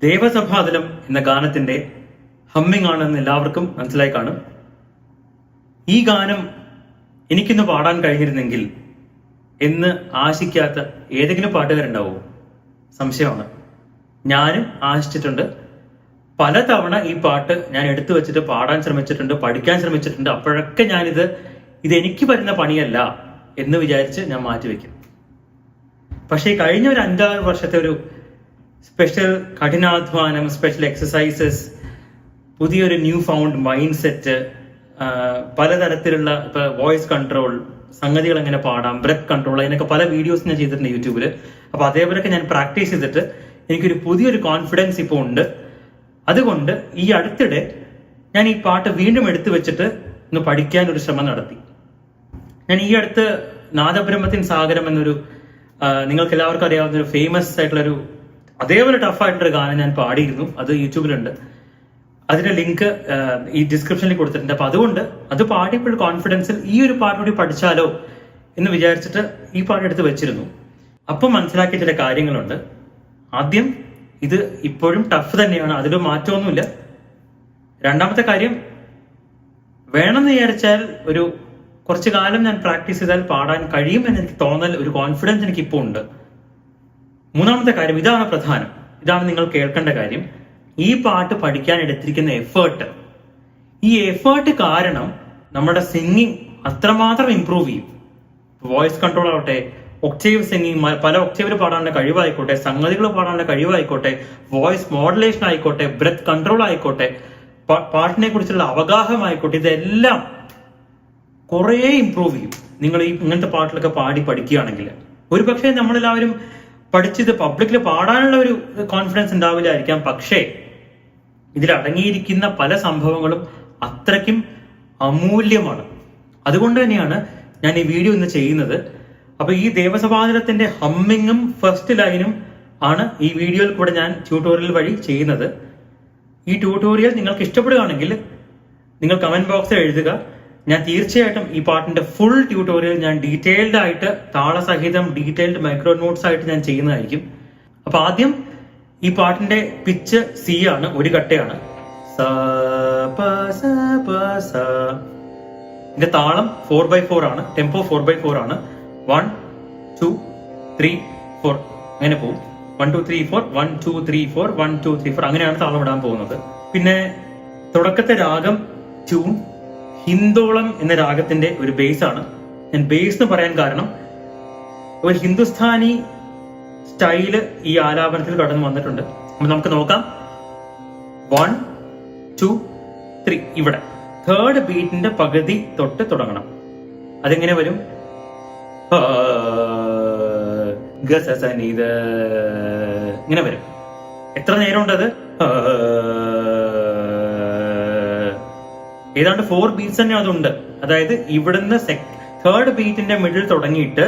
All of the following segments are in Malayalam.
ദേവസഭാതലം എന്ന ഗാനത്തിന്റെ ഹമ്മിങ് ആണെന്ന് എല്ലാവർക്കും മനസ്സിലായി കാണും. ഈ ഗാനം എനിക്കിന്ന് പാടാൻ കഴിഞ്ഞിരുന്നെങ്കിൽ എന്ന് ആശിക്കാത്ത ഏതെങ്കിലും പാട്ടുകാരുണ്ടാവുമോ? സംശയമാണ്. ഞാനും ആശിച്ചിട്ടുണ്ട്. പലതവണ ഈ പാട്ട് ഞാൻ എടുത്തു വെച്ചിട്ട് പാടാൻ ശ്രമിച്ചിട്ടുണ്ട്, പഠിക്കാൻ ശ്രമിച്ചിട്ടുണ്ട്. അപ്പോഴൊക്കെ ഇതെനിക്ക് വരുന്ന പണിയല്ല എന്ന് വിചാരിച്ച് ഞാൻ മാറ്റിവെക്കും. പക്ഷേ കഴിഞ്ഞ ഒരു 5-6 വർഷത്തെ ഒരു സ്പെഷ്യൽ കഠിനാധ്വാനം, സ്പെഷ്യൽ എക്സസൈസസ്, പുതിയൊരു ന്യൂ ഫൗണ്ട് മൈൻഡ് സെറ്റ്, പലതരത്തിലുള്ള ഇപ്പൊ വോയിസ് കൺട്രോൾ, സംഗതികൾ എങ്ങനെ പാടാം, ബ്രെത്ത് കൺട്രോൾ, അതിനൊക്കെ പല വീഡിയോസ് ഞാൻ ചെയ്തിട്ടുണ്ട് യൂട്യൂബില്. അപ്പൊ അതേപോലെയൊക്കെ ഞാൻ പ്രാക്ടീസ് ചെയ്തിട്ട് എനിക്കൊരു പുതിയൊരു കോൺഫിഡൻസ് ഇപ്പോൾ ഉണ്ട്. അതുകൊണ്ട് ഈ അടുത്തിടെ ഞാൻ ഈ പാട്ട് വീണ്ടും എടുത്തു വെച്ചിട്ട് ഒന്ന് പഠിക്കാൻ ഒരു ശ്രമം നടത്തി. ഞാൻ ഈ അടുത്ത് നാദബ്രഹ്മത്തിൻ സാഗരം എന്നൊരു നിങ്ങൾക്ക് എല്ലാവർക്കും അറിയാവുന്ന ഒരു ഫേമസ് ആയിട്ടുള്ളൊരു അതേപോലെ ടഫായിട്ടൊരു ഗാനം ഞാൻ പാടിയിരുന്നു. അത് യൂട്യൂബിലുണ്ട്. അതിന്റെ ലിങ്ക് ഈ ഡിസ്ക്രിപ്ഷനിൽ കൊടുത്തിട്ടുണ്ട്. അപ്പൊ അതുകൊണ്ട് അത് പാടിയപ്പോൾ കോൺഫിഡൻസിൽ ഈ ഒരു പാട്ട് കൂടി പഠിച്ചാലോ എന്ന് വിചാരിച്ചിട്ട് ഈ പാട്ട് എടുത്ത് വെച്ചിരുന്നു. അപ്പം മനസ്സിലാക്കിയ ചില കാര്യങ്ങളുണ്ട്. ആദ്യം, ഇത് ഇപ്പോഴും ടഫ് തന്നെയാണ്, അതിലും മാറ്റമൊന്നുമില്ല. രണ്ടാമത്തെ കാര്യം, വേണമെന്ന് വിചാരിച്ചാൽ ഒരു കുറച്ചു കാലം ഞാൻ പ്രാക്ടീസ് ചെയ്താൽ പാടാൻ കഴിയും എന്ന് എനിക്ക് തോന്നൽ, ഒരു കോൺഫിഡൻസ് എനിക്ക് ഇപ്പോൾ ഉണ്ട്. മൂന്നാമത്തെ കാര്യം, ഇതാണ് പ്രധാനം, ഇതാണ് നിങ്ങൾ കേൾക്കേണ്ട കാര്യം. ഈ പാട്ട് പഠിക്കാൻ എടുത്തിരിക്കുന്ന ഈ എഫേർട്ട് കാരണം നമ്മുടെ സിംഗിങ് അത്രമാത്രം ഇംപ്രൂവ് ചെയ്യും. വോയിസ് കൺട്രോൾ ആവട്ടെ, ഒക്ടേവ് സിംഗിങ്, പല ഒക്ടേവിൽ പാടാനുള്ള കഴിവായിക്കോട്ടെ, സംഗതികൾ പാടാനുള്ള കഴിവായിക്കോട്ടെ, വോയിസ് മോഡുലേഷൻ ആയിക്കോട്ടെ, ബ്രെത്ത് കൺട്രോൾ ആയിക്കോട്ടെ, പാട്ടിനെ കുറിച്ചുള്ള അവഗാഹമായിക്കോട്ടെ, ഇതെല്ലാം കുറേ ഇംപ്രൂവ് ചെയ്യും നിങ്ങൾ ഈ ഇങ്ങനത്തെ പാട്ടിലൊക്കെ പാടി പഠിക്കുകയാണെങ്കിൽ. ഒരുപക്ഷെ നമ്മളെല്ലാവരും പഠിച്ചത് പബ്ലിക്കിൽ പാടാനുള്ള ഒരു കോൺഫിഡൻസ് ഉണ്ടാവില്ലായിരിക്കാം. പക്ഷേ ഇതിൽ അടങ്ങിയിരിക്കുന്ന പല സംഭവങ്ങളും അത്രയ്ക്കും അമൂല്യമാണ്. അതുകൊണ്ട് തന്നെയാണ് ഞാൻ ഈ വീഡിയോ ഇന്ന് ചെയ്യുന്നത്. അപ്പൊ ഈ ദേവസഭാതലത്തിന്റെ ഹമ്മിങ്ങും ഫസ്റ്റ് ലൈനും ആണ് ഈ വീഡിയോയിൽ കൂടെ ഞാൻ ട്യൂട്ടോറിയൽ വഴി ചെയ്യുന്നത്. ഈ ട്യൂട്ടോറിയൽ നിങ്ങൾക്ക് ഇഷ്ടപ്പെടുകയാണെങ്കിൽ നിങ്ങൾ കമന്റ് ബോക്സിൽ എഴുതുക. ഞാൻ തീർച്ചയായിട്ടും ഈ പാട്ടിന്റെ ഫുൾ ട്യൂട്ടോറിയൽ ഞാൻ ഡീറ്റെയിൽഡ് ആയിട്ട്, താളസഹിതം ഡീറ്റെയിൽഡ് മൈക്രോ നോട്ട്സ് ആയിട്ട് ഞാൻ ചെയ്യുന്നതായിരിക്കും. അപ്പൊ ആദ്യം ഈ പാട്ടിന്റെ പിച്ച് സി ആണ്, ഒരു കട്ടയാണ്. ഇതിന്റെ താളം 4/4 ആണ്, ടെമ്പോ 4/4 ആണ്. 1 2 3 4 അങ്ങനെ പോകും. 1 2 3 4 1 2 3 4 1 2 3 4 അങ്ങനെയാണ് താളം ഇടാൻ പോകുന്നത്. പിന്നെ തുടക്കത്തെ രാഗം ട്യൂൺ ഹിന്ദോളം എന്ന രാഗത്തിന്റെ ഒരു ബേസ് ആണ്. ഞാൻ ബേസ് എന്ന് പറയാൻ കാരണം ഒരു ഹിന്ദുസ്ഥാനി സ്റ്റൈല് ഈ ആലാപനത്തിൽ കടന്നു വന്നിട്ടുണ്ട്. അപ്പൊ നമുക്ക് നോക്കാം. 1 2 3 ഇവിടെ തേർഡ് ബീറ്റിന്റെ പകുതി തൊട്ട് തുടങ്ങണം. അതെങ്ങനെ വരും? ഇങ്ങനെ വരും. എത്ര നേരം ഉണ്ട് അത്? ഏതാണ്ട് 4 ബീറ്റ്സ് തന്നെ അതുണ്ട്. അതായത് ഇവിടുന്ന് തേർഡ് ബീറ്റിന്റെ മിഡിൽ തുടങ്ങിയിട്ട്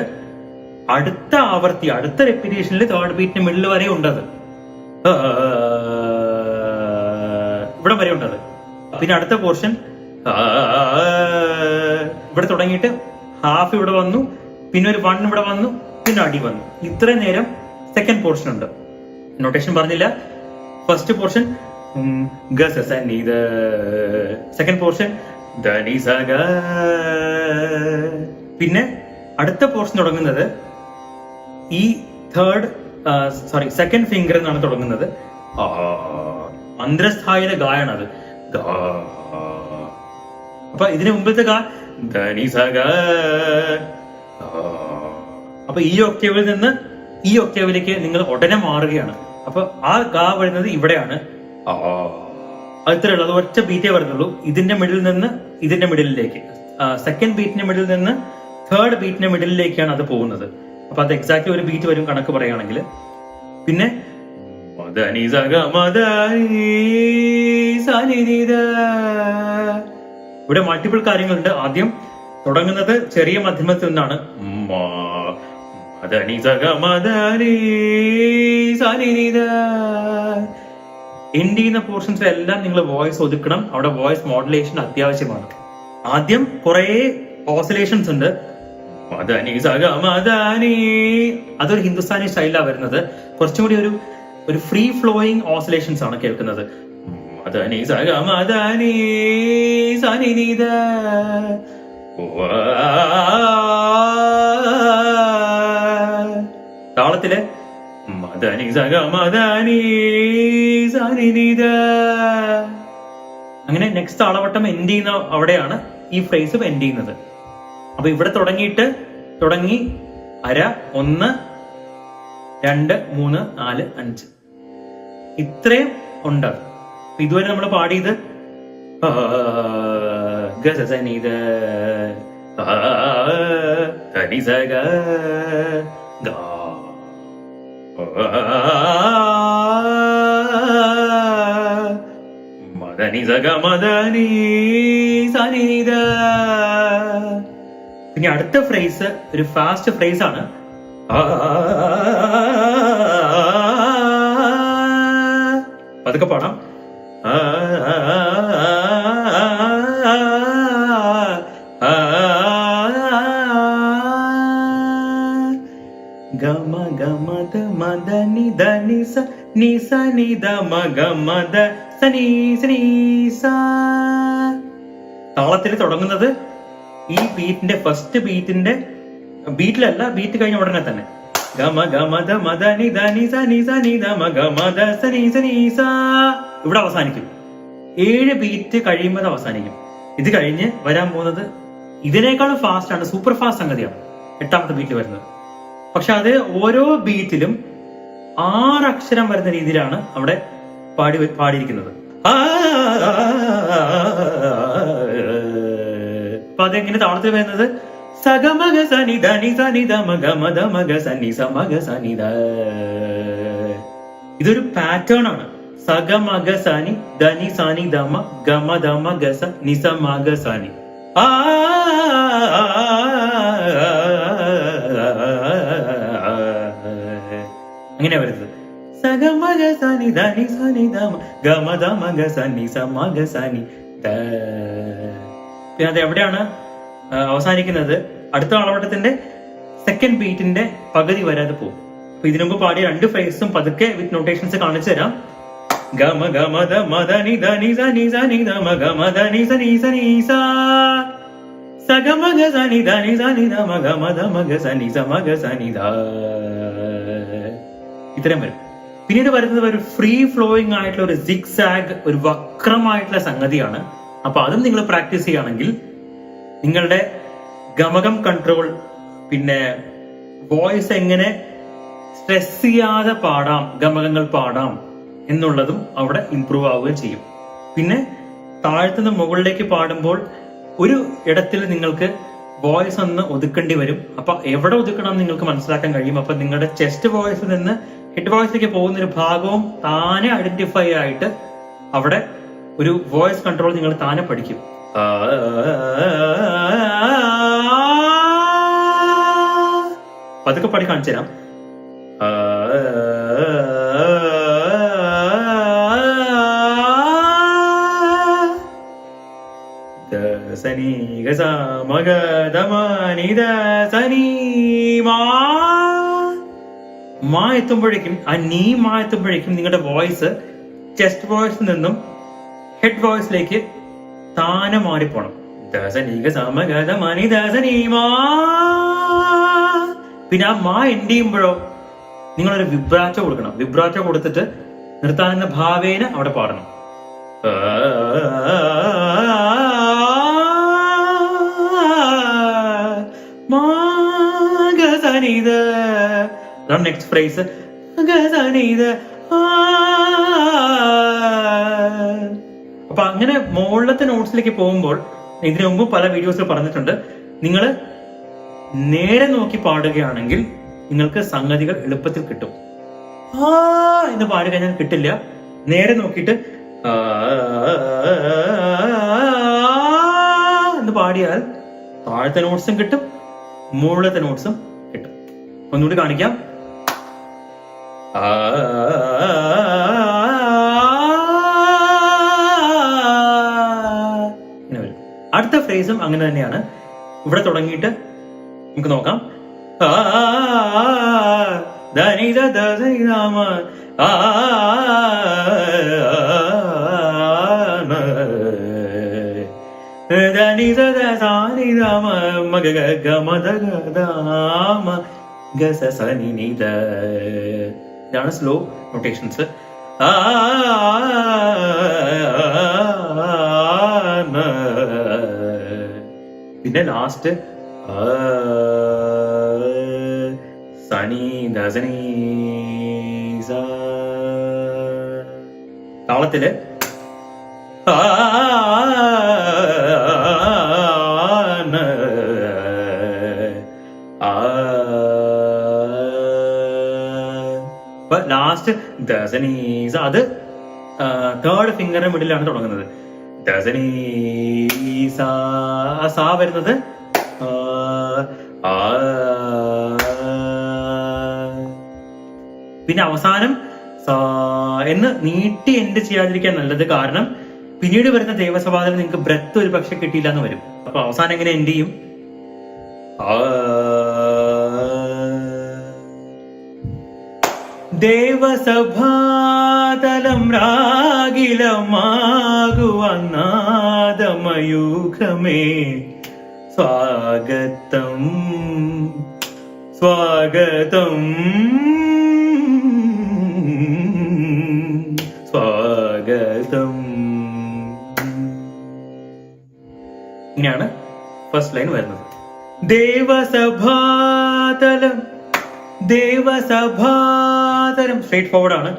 അടുത്ത ആവർത്തി, അടുത്ത റെപ്പിറ്റേഷനിൽ തേർഡ് ബീറ്റിന്റെ മിഡിൽ വരെ ഉണ്ടത്, ഇവിടെ വരെ ഉണ്ടത്. പിന്നെ അടുത്ത പോർഷൻ ഇവിടെ തുടങ്ങിയിട്ട് ഹാഫ് ഇവിടെ വന്നു, പിന്നെ ഒരു 1 ഇവിടെ വന്നു, പിന്നെ അടി വന്നു. ഇത്രയും നേരം സെക്കൻഡ് പോർഷൻ ഉണ്ട്. നൊട്ടേഷൻ പറഞ്ഞില്ല. ഫസ്റ്റ് പോർഷൻ സെക്കൻഡ് പോർഷൻ പിന്നെ അടുത്ത പോർഷൻ തുടങ്ങുന്നത് ഈ സെക്കൻഡ് ഫിംഗർ എന്നാണ് തുടങ്ങുന്നത്. അന്തരസ്ഥായിലെ ഗായാണ് അത്. അപ്പൊ ഇതിന് മുമ്പത്തെ അപ്പൊ ഈ ഒക്ടേവിൽ നിന്ന് ഈ ഒക്ടേവിലേക്ക് നിങ്ങൾ ഉടനെ മാറുകയാണ്. അപ്പൊ ആ ഗാ വരുന്നത് ഇവിടെയാണ്. അത്രയുള്ളൂ. അത് ഒറ്റ ബീറ്റേ വരുന്നുള്ളൂ. ഇതിന്റെ മിഡിൽ നിന്ന് ഇതിന്റെ മിഡിലേക്ക്, സെക്കൻഡ് ബീറ്റിന്റെ മിഡിൽ നിന്ന് തേർഡ് ബീറ്റിന്റെ മിഡിലേക്കാണ് അത് പോകുന്നത്. അപ്പൊ അത് എക്സാക്ട്ലി ഒരു ബീറ്റ് വരും കണക്ക് പറയുകയാണെങ്കിൽ. പിന്നെ ഇവിടെ മൾട്ടിപ്പിൾ കാര്യങ്ങളുണ്ട്. ആദ്യം തുടങ്ങുന്നത് ചെറിയ മധ്യമത്തിൽ നിന്നാണ്. എൻഡ് ചെയ്യുന്ന പോർഷൻസ് എല്ലാം നിങ്ങൾ വോയിസ് ഒതുക്കണം. അവിടെ വോയിസ് മോഡുലേഷൻ അത്യാവശ്യമാണ്. ആദ്യം കുറെ ഓസിലേഷൻസ് ഉണ്ട്. അതൊരു ഹിന്ദുസ്ഥാനി സ്റ്റൈലാണ് വരുന്നത്. കുറച്ചും കൂടി ഒരു ഫ്രീ ഫ്ലോയിങ് ഓസിലേഷൻസ് ആണ് കേൾക്കുന്നത്. താളത്തില് അങ്ങനെ നെക്സ്റ്റ് താളവട്ടം എൻഡ് ചെയ്യുന്ന അവിടെയാണ് ഈ ഫ്രേസ് എൻഡ് ചെയ്യുന്നത്. അപ്പൊ ഇവിടെ തുടങ്ങി അര 1 2 3 4 5 ഇത്രയും ഉണ്ട്. ഇതുവരെ നമ്മൾ പാടിയത് ഗസനീത തനിസഗ ഗ മദനി സഗ മദനി സനിത. പിന്നെ അടുത്ത ഫ്രേസ് ഒരു ഫാസ്റ്റ് ഫ്രേസ് ആണ്. അതൊക്കെ പാടാം. ഗമ ഗമദ മദനി ധനി സ നി സ നി ധ മ ഗമദ സനി സനി സ. താളത്തിൽ തുടങ്ങുന്നത് ഈ ബീറ്റിന്റെ ഫസ്റ്റ് ബീറ്റിലല്ല, ബീറ്റ് കഴിഞ്ഞ ഉടനെ തന്നെ ഗമ ഗമദ മദനി ധനി സ നി സ നി ധ മ ഗമദ സനി സനി സ. ഇവിടെ അവസാനിക്കും. 7 ബീറ്റ് കഴിയുമ്പോൾ അവസാനിക്കും. ഇത് കഴിഞ്ഞ് വരാൻ പോകുന്നത് ഇതിനേക്കാളും ഫാസ്റ്റ് ആണ്, സൂപ്പർ ഫാസ്റ്റ് സംഗതിയാണ് 8ാമത്തെ ബീറ്റ് വരുന്നത്. പക്ഷെ അത് ഓരോ ബീറ്റിലും 6 അക്ഷരം വരുന്ന രീതിയിലാണ് അവിടെ പാടിയിരിക്കുന്നത്. അപ്പൊ അതെങ്ങനെ താളത്തിൽ വരുന്നത്? സഗമഗ സനി ധനി സനി ധ മഗ മദ മഗ സനി സ മഗ സനി ധ. ഇതൊരു പാറ്റേൺ ആണ്. സഗമഗ സനി ധനി സനി ധ മ ഗമ ധ മഗ സ നി സ മഗ സനി. അങ്ങനെ വരുന്നത്. സഗമഗ സനി ധനി സനി ധ മ ഗമ ധ മഗ സനി സ മഗ സനി ധ. പിന്നെ അത് എവിടെയാണ് അവസാനിക്കുന്നത്? അടുത്ത ആളവട്ടത്തിന്റെ സെക്കൻഡ് ബീറ്റിന്റെ പകുതി വരാതെ പോകും. അപ്പൊ ഇതിനു മുമ്പ് പാടിയ 2 ഫ്രേസും പതുക്കെ വിത്ത് നൊട്ടേഷൻസ് കാണിച്ചു തരാം. ഗമ ഗമ ധ മദ നി ധ നി സ നി സ നി ധ മ ഗമ ധ നി സ നി സ നി സ. സഗമഗ സനി ധ നി സ നി ധ മ ഗമ ധ മഗ സ നി സ മഗ സ നി ധ. ഇത്രയും വരും. പിന്നീട് വരുന്നത് ഒരു ഫ്രീ ഫ്ലോയിങ് ആയിട്ടുള്ള ഒരു സിഗ്സാഗ്, ഒരു വക്രമായിട്ടുള്ള സംഗതിയാണ്. അപ്പൊ അതും നിങ്ങൾ പ്രാക്ടീസ് ചെയ്യുകയാണെങ്കിൽ നിങ്ങളുടെ ഗമകം കൺട്രോൾ, പിന്നെ വോയിസ് എങ്ങനെ സ്ട്രെസ് ചെയ്യാതെ പാടാം, ഗമകങ്ങൾ പാടാം എന്നുള്ളതും അവിടെ ഇംപ്രൂവ് ആവുകയും ചെയ്യും. പിന്നെ താഴ്ത്തുനിന്ന് മുകളിലേക്ക് പാടുമ്പോൾ ഒരു ഇടത്തിൽ നിങ്ങൾക്ക് വോയിസ് ഒന്ന് ഒതുക്കേണ്ടി വരും. അപ്പൊ എവിടെ ഒതുക്കണം നിങ്ങൾക്ക് മനസ്സിലാക്കാൻ കഴിയും. അപ്പൊ നിങ്ങളുടെ ചെസ്റ്റ് വോയിസിൽ നിന്ന് ഹെഡ് വോയിസിലേക്ക് പോകുന്ന ഒരു ഭാഗവും താനെ ഐഡന്റിഫൈ ആയിട്ട് അവിടെ ഒരു വോയിസ് കൺട്രോൾ നിങ്ങൾ താനെ പഠിക്കും. അതൊക്കെ പാടി കാണിച്ചു തരാം. സനി ഗസ മഗ ധമ നി ധ സനി മാ എത്തുമ്പോഴേക്കും, ആ നീ മാ എത്തുമ്പോഴേക്കും നിങ്ങളുടെ വോയിസ് ചെസ്റ്റ് വോയിസിൽ നിന്നും ഹെഡ് വോയിസിലേക്ക് താനെ മാറിപ്പോണം. പിന്നെ ആ മാ എൻഡ് ചെയ്യുമ്പോഴോ നിങ്ങളൊരു വിബ്രാറ്റോ കൊടുക്കണം. വിബ്രാറ്റോ കൊടുത്തിട്ട് നിർത്താനെന്ന ഭാവേന അവിടെ പാടണം. നെക്സ്റ്റ് ഫ്രേസ് അപ്പൊ അങ്ങനെ മുകളിലത്തെ നോട്ട്സിലേക്ക് പോകുമ്പോൾ ഇതിനു മുമ്പ് പല വീഡിയോസിൽ പറഞ്ഞിട്ടുണ്ട്, നിങ്ങൾ നേരെ നോക്കി പാടുകയാണെങ്കിൽ നിങ്ങൾക്ക് സംഗതികൾ എളുപ്പത്തിൽ കിട്ടും. എന്ന് പാടി കഴിഞ്ഞാൽ കിട്ടില്ല. നേരെ നോക്കിയിട്ട് എന്ന് പാടിയാൽ താഴത്തെ നോട്ട്സും കിട്ടും, മുകളിലത്തെ നോട്ട്സും കിട്ടും. ഒന്നുകൂടി കാണിക്കാം. ഇങ്ങനെ വരും. അടുത്ത ഫ്രേസും അങ്ങനെ തന്നെയാണ്. ഇവിടെ തുടങ്ങിയിട്ട് നമുക്ക് നോക്കാം. ഇതാണ് സ്ലോ നൊട്ടേഷൻസ്. പിന്നെ ലാസ്റ്റ് സനി ദസനി താളത്തില് ലാസ്റ്റ് ദസനീസ, അത് തേർഡ് ഫിംഗറിന്റെ മിഡിലാണ് തുടങ്ങുന്നത്. ദസനീസ സാ വരുന്നത് പിന്നെ അവസാനം എന്ന് നീട്ടി എൻഡ് ചെയ്യാതിരിക്കാൻ നല്ലത്. കാരണം പിന്നീട് വരുന്ന ദേവസഭാതിൽ നിങ്ങൾക്ക് ബ്രെത്ത് ഒരു പക്ഷെ കിട്ടിയില്ല എന്ന് വരും. അപ്പൊ അവസാനം എങ്ങനെ എൻഡ് ചെയ്യും? ദേവസഭാതലം രാഗിലമാകുവന്നാദമയൂഖമേ സ്വാഗതം സ്വാഗതം സ്വാഗതം. ഇങ്ങനെയാണ് ഫസ്റ്റ് ലൈൻ വരുന്നത്. ദേവസഭാതലം ദേവസഭാതലം സ്ട്രേറ്റ് ഫോർവേഡ് ആണ്.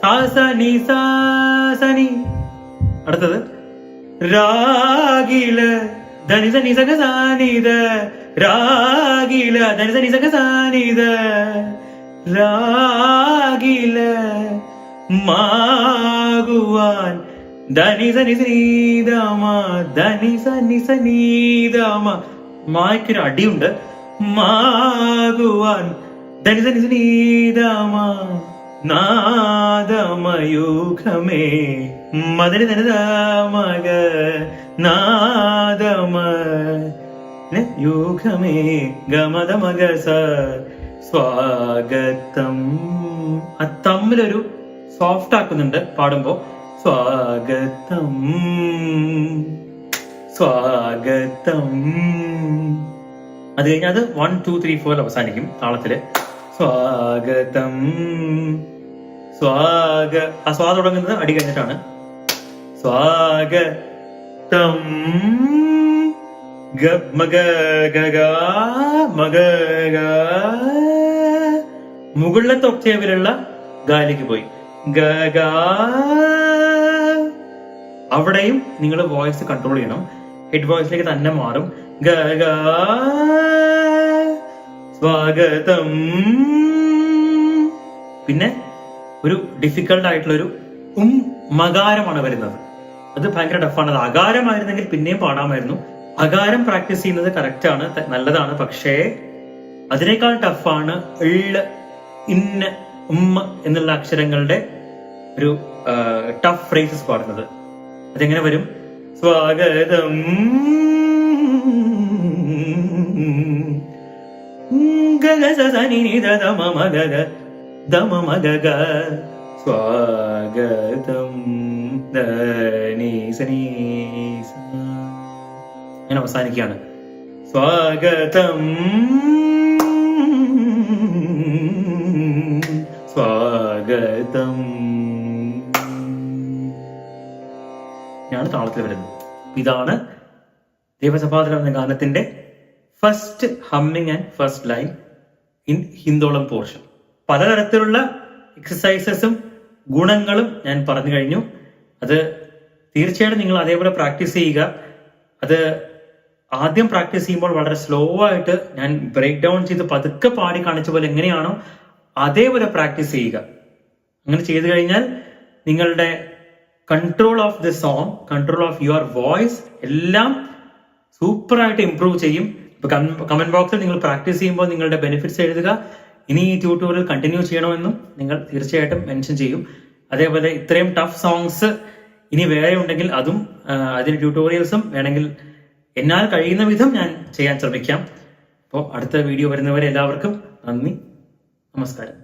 സാസനി സാസനി. അടുത്തത് രാഗില ധനിസ നിസക സാനിത രാഗില ധനിസ നിസക സാനിത രാഗില മാകുവാൻ ധനിസ നിസനീതമ ധനിസ നിസനീതമ. മായ്ക്കൊരു അടിയുണ്ട്. മാകുവാൻ ധനിസ നിസനീതമ നാദമയൂഖമേ മദനി ധനിത മഗ നാദമ യൂഖമേ ഗമദ മഗസ സ്വാഗതം. ആ തമ്മിലൊരു സോഫ്റ്റ് ആക്കുന്നുണ്ട് പാടുമ്പോ. സ്വാഗതം സ്വാഗതം. അത് കഴിഞ്ഞാൽ അത് 1 2 3 4 അവസാനിക്കും താളത്തില്. സ്വാഗതം സ്വാഗ ആ സ്വാ തുടങ്ങുന്നത് അടി കഴിഞ്ഞിട്ടാണ്. സ്വാഗതം മഗ ഗഗ മഗ മുകളിലത്തെ ഒക്ടേവിലുള്ള ഗായിലേക്ക് പോയി. ഗഗ അവിടെയും നിങ്ങൾ വോയിസ് കൺട്രോൾ ചെയ്യണം. ഹെഡ് വോയിസിലേക്ക് തന്നെ മാറും. ഗഗ സ്വാഗതം. പിന്നെ ഒരു ഡിഫിക്കൽട്ട് ആയിട്ടുള്ള ഒരു മകാരമാണ് വരുന്നത്. അത് ഭയങ്കര ടഫാണ്. അത് അകാരമായിരുന്നെങ്കിൽ പിന്നെയും പാടാമായിരുന്നു. അകാരം പ്രാക്ടീസ് ചെയ്യുന്നത് കറക്റ്റ് ആണ്, നല്ലതാണ്. പക്ഷേ അതിനേക്കാൾ ടഫാണ് ഇന്ന ഉമ്മ എന്നുള്ള അക്ഷരങ്ങളുടെ ഒരു ടഫ് ഫ്രേസസ് പാടുന്നത്. അതെങ്ങനെ വരും? സ്വാഗതം സ്വാഗതം അങ്ങനെ അവസാനിക്കുകയാണ്. സ്വാഗതം സ്വാഗതം ാണ് താളത്തിൽ വരുന്നത്. ഇതാണ് ദേവസഭാതലം എന്ന ഗാനത്തിന്റെ first humming and first line in Hindolam portion. പലതരത്തിലുള്ള എക്സസൈസസും ഗുണങ്ങളും ഞാൻ പറഞ്ഞു കഴിഞ്ഞു. അത് തീർച്ചയായിട്ടും നിങ്ങൾ അതേപോലെ പ്രാക്ടീസ് ചെയ്യുക. അത് ആദ്യം പ്രാക്ടീസ് ചെയ്യുമ്പോൾ വളരെ സ്ലോ ആയിട്ട് ഞാൻ ബ്രേക്ക് ഡൗൺ ചെയ്ത് പതുക്കെ പാടി കാണിച്ച പോലെ എങ്ങനെയാണോ അതേപോലെ പ്രാക്ടീസ് ചെയ്യുക. അങ്ങനെ ചെയ്തു കഴിഞ്ഞാൽ നിങ്ങളുടെ control of the song, control of your voice എല്ലാം സൂപ്പറായിട്ട് ഇംപ്രൂവ് ചെയ്യും. ഇപ്പൊ കമന്റ് ബോക്സിൽ നിങ്ങൾ പ്രാക്ടീസ് ചെയ്യുമ്പോൾ നിങ്ങളുടെ ബെനിഫിറ്റ്സ് എഴുതുക. ഇനി ഈ ട്യൂട്ടോറിയൽ കണ്ടിന്യൂ ചെയ്യണമെന്നും നിങ്ങൾ തീർച്ചയായിട്ടും മെൻഷൻ ചെയ്യും. അതേപോലെ ഇത്രയും ടഫ് സോങ്സ് ഇനി വേറെ ഉണ്ടെങ്കിൽ അതും അതിന് ട്യൂട്ടോറിയൽസും വേണമെങ്കിൽ എന്നാൽ കഴിയുന്ന വിധം ഞാൻ ചെയ്യാൻ ശ്രമിക്കാം. അപ്പോൾ അടുത്ത വീഡിയോ വരുന്നവരെ എല്ലാവർക്കും നന്ദി, നമസ്കാരം.